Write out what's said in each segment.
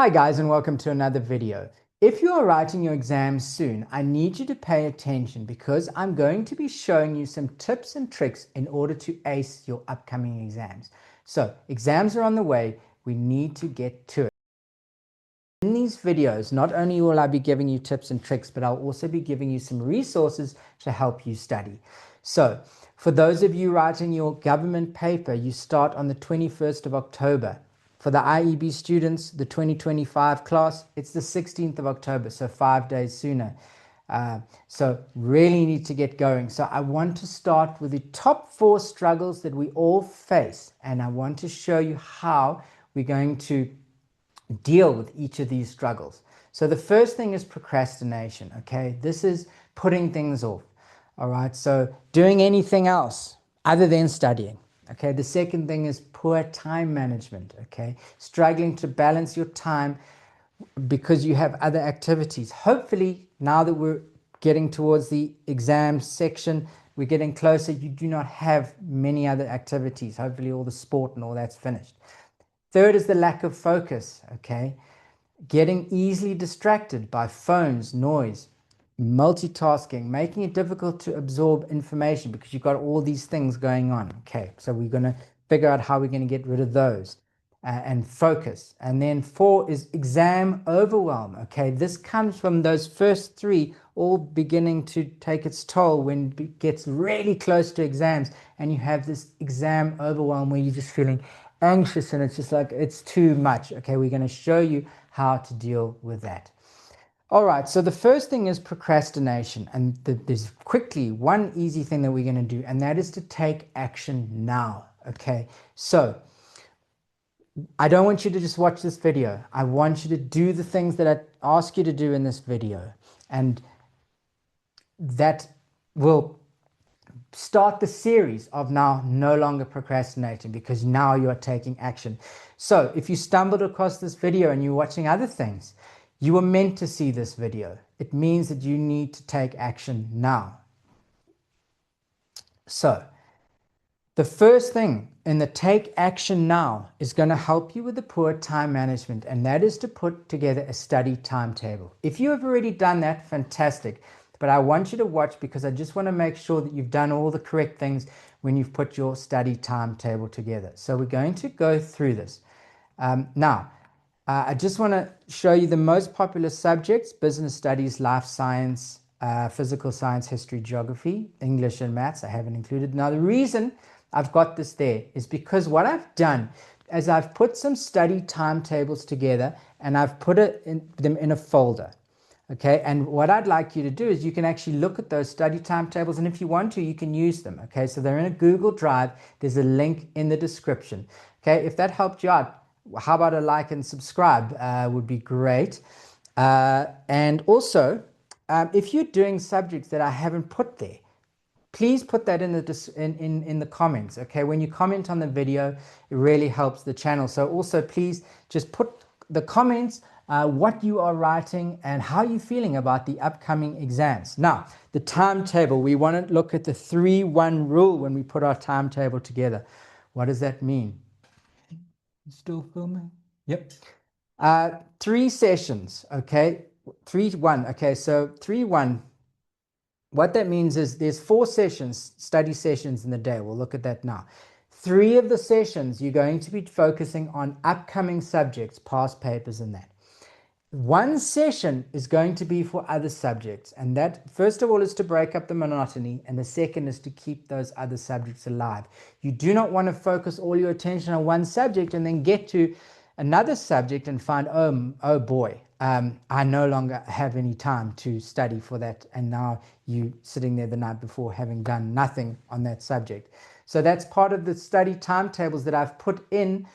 Hi guys, and welcome to another video. If you are writing your exams soon, I need you to pay attention because I'm going to be showing you some tips and tricks in order to ace your upcoming exams. So exams are on the way. We need to get to it. In these videos, not only will I be giving you tips and tricks, but I'll also be giving you some resources to help you study. So for those of you writing your government paper, you start on the 21st of October. For the IEB students, the 2025 class, it's the 16th of October, so 5 days sooner. So really need to get going. So I want to start with the top 4 struggles that we all face, and I want to show you how we're going to deal with each of these struggles. So the first thing is procrastination, okay? This is putting things off, all right? So doing anything else other than studying, okay? The second thing is poor time management, okay? Struggling to balance your time because you have other activities. Hopefully, now that we're getting towards the exam section, we're getting closer, you do not have many other activities. Hopefully all the sport and all that's finished. Third is the lack of focus, okay? Getting easily distracted by phones, noise, multitasking, making it difficult to absorb information because you've got all these things going on. Okay, so we're going to figure out how we're going to get rid of those and focus. And then 4 is exam overwhelm. Okay, this comes from those first 3 all beginning to take its toll when it gets really close to exams and you have this exam overwhelm where you're just feeling anxious and it's just like it's too much. Okay, we're going to show you how to deal with that. All right, so the first thing is procrastination, and there's quickly one easy thing that we're going to do, and that is to take action now. Okay, so I don't want you to just watch this video. I want you to do the things that I ask you to do in this video, and that will start the series of now no longer procrastinating because now you are taking action. So if you stumbled across this video and you're watching other things, you were meant to see this video. It means that you need to take action now. So the first thing in the take action now is going to help you with the poor time management, and that is to put together a study timetable. If you have already done that, fantastic. But I want you to watch because I just want to make sure that you've done all the correct things when you've put your study timetable together. So we're going to go through this. I just want to show you the most popular subjects: business studies, life science, physical science, history, geography, English and maths. I haven't included. Now, the reason I've got this there is because what I've done is I've put some study timetables together and I've put them in a folder. Okay, and what I'd like you to do is you can actually look at those study timetables, and if you want to, you can use them. Okay, so they're in a Google Drive. There's a link in the description. Okay, if that helped you out, how about a like and subscribe would be great. And also, if you're doing subjects that I haven't put there, please put that in the comments. Okay, when you comment on the video, it really helps the channel. So also please just put the comments what you are writing and how you're feeling about the upcoming exams. Now, the timetable, we want to look at the 3-1 rule when we put our timetable together. What does that mean? Still filming? Yep. 3 sessions, okay? 3-1, okay, so 3-1. What that means is there's 4 sessions, study sessions in the day. We'll look at that now. 3 of the sessions, you're going to be focusing on upcoming subjects, past papers and that. 1 session is going to be for other subjects, and that first of all is to break up the monotony, and the second is to keep those other subjects alive. You do not want to focus all your attention on one subject and then get to another subject and find, oh boy, I no longer have any time to study for that, and now you sitting there the night before having done nothing on that subject. So that's part of the study timetables that I've put in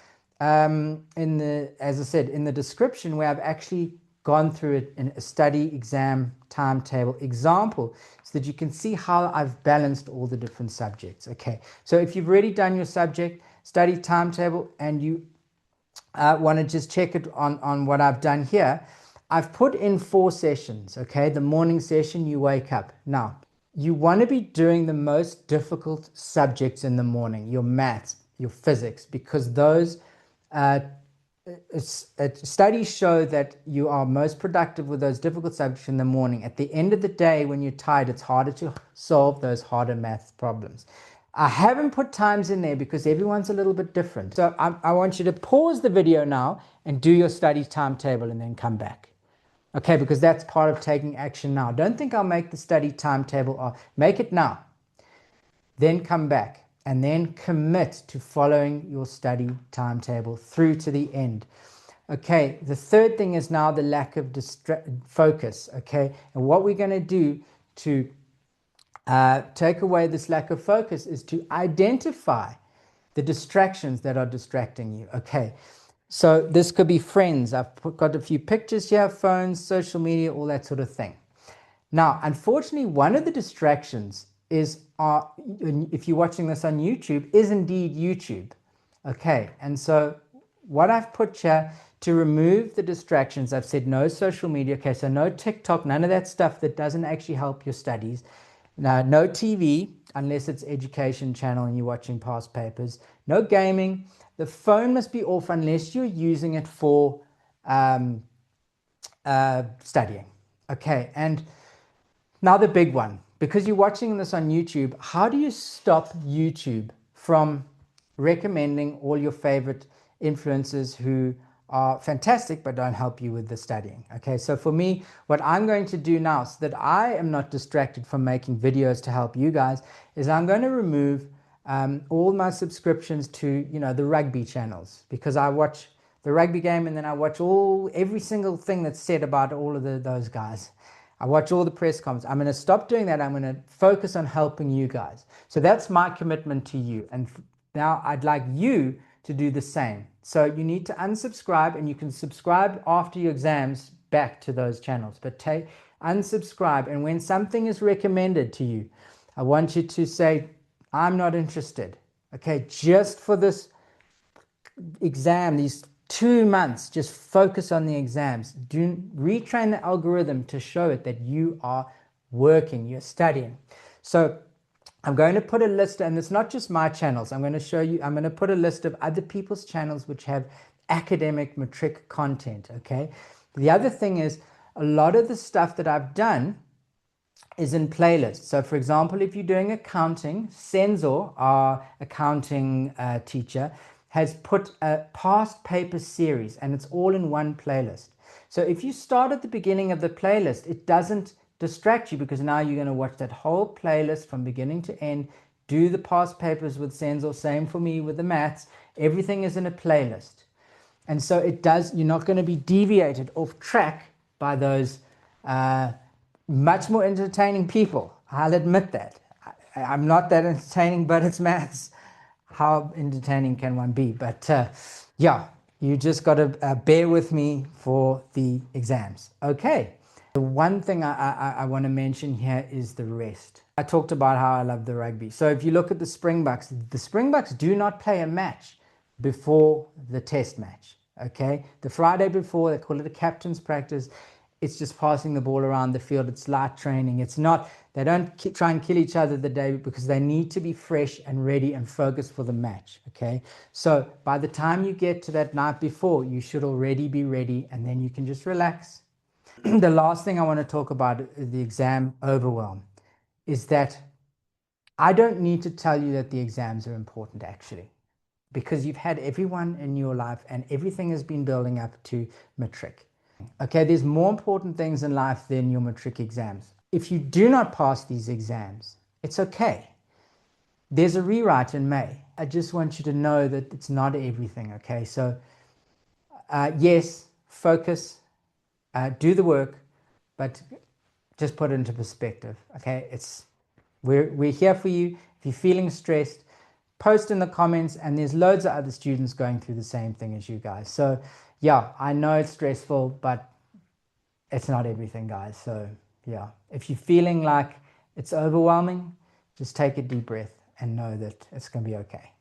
as I said, in the description, where I've actually gone through it in a study exam timetable example so that you can see how I've balanced all the different subjects. Okay, so if you've already done your subject study timetable and you want to just check it on what I've done here, I've put in 4 sessions. Okay, the morning session, you wake up. Now, you want to be doing the most difficult subjects in the morning, your maths, your physics, because those studies show that you are most productive with those difficult subjects in the morning. At the end of the day, when you're tired, it's harder to solve those harder math problems. I haven't put times in there because everyone's a little bit different. So I want you to pause the video now and do your study timetable and then come back. Okay, because that's part of taking action now. Don't think I'll make the study timetable, or make it now. Then come back and then commit to following your study timetable through to the end. Okay, the third thing is now the lack of focus. Okay, and what we're going to do to take away this lack of focus is to identify the distractions that are distracting you. Okay, so this could be friends. I've got a few pictures here, phones, social media, all that sort of thing. Now, unfortunately, one of the distractions is, if you're watching this on YouTube, is indeed YouTube. Okay, and so what I've put here to remove the distractions, I've said no social media. Okay, so no TikTok, none of that stuff that doesn't actually help your studies. Now, no TV, unless it's education channel and you're watching past papers. No gaming. The phone must be off unless you're using it for studying. Okay, and now the big one, because you're watching this on YouTube, how do you stop YouTube from recommending all your favorite influencers who are fantastic but don't help you with the studying? Okay, so for me, what I'm going to do now so that I am not distracted from making videos to help you guys is I'm going to remove all my subscriptions to, the rugby channels, because I watch the rugby game and then I watch every single thing that's said about all of those guys. I watch all the press conferences. I'm going to stop doing that. I'm going to focus on helping you guys. So that's my commitment to you. And now I'd like you to do the same. So you need to unsubscribe, and you can subscribe after your exams back to those channels. But unsubscribe, and when something is recommended to you, I want you to say, I'm not interested. Okay, just for this exam, these 2 months, just focus on the exams. Do retrain the algorithm to show it that you are working, you're studying. So I'm going to put a list, and it's not just my channels. I'm going to show you, I'm going to put a list of other people's channels which have academic matric content. Okay. The other thing is, a lot of the stuff that I've done is in playlists. So for example, if you're doing accounting, Sensor, our accounting teacher, has put a past paper series, and it's all in one playlist. So if you start at the beginning of the playlist, it doesn't distract you, because now you're going to watch that whole playlist from beginning to end, do the past papers with Sensor, same for me with the maths. Everything is in a playlist. And so you're not going to be deviated off track by those much more entertaining people. I'll admit that. I'm not that entertaining, but it's maths. How entertaining can one be? But yeah, you just got to bear with me for the exams. Okay. The one thing I want to mention here is the rest. I talked about how I love the rugby. So if you look at the Springboks do not play a match before the test match. Okay. The Friday before, they call it a captain's practice. It's just passing the ball around the field. It's light training. It's not, they don't try and kill each other the day, because they need to be fresh and ready and focused for the match. Okay. So by the time you get to that night before, you should already be ready, and then you can just relax. The last thing I want to talk about, the exam overwhelm, is that I don't need to tell you that the exams are important, actually, because you've had everyone in your life and everything has been building up to matric. Okay, there's more important things in life than your matric exams. If you do not pass these exams, it's okay. There's a rewrite in May. I just want you to know that it's not everything, okay? So yes, focus, do the work, but just put it into perspective, okay? We're here for you. If you're feeling stressed, post in the comments, and there's loads of other students going through the same thing as you guys. So yeah, I know it's stressful, but it's not everything, guys. So yeah, if you're feeling like it's overwhelming, just take a deep breath and know that it's going to be okay.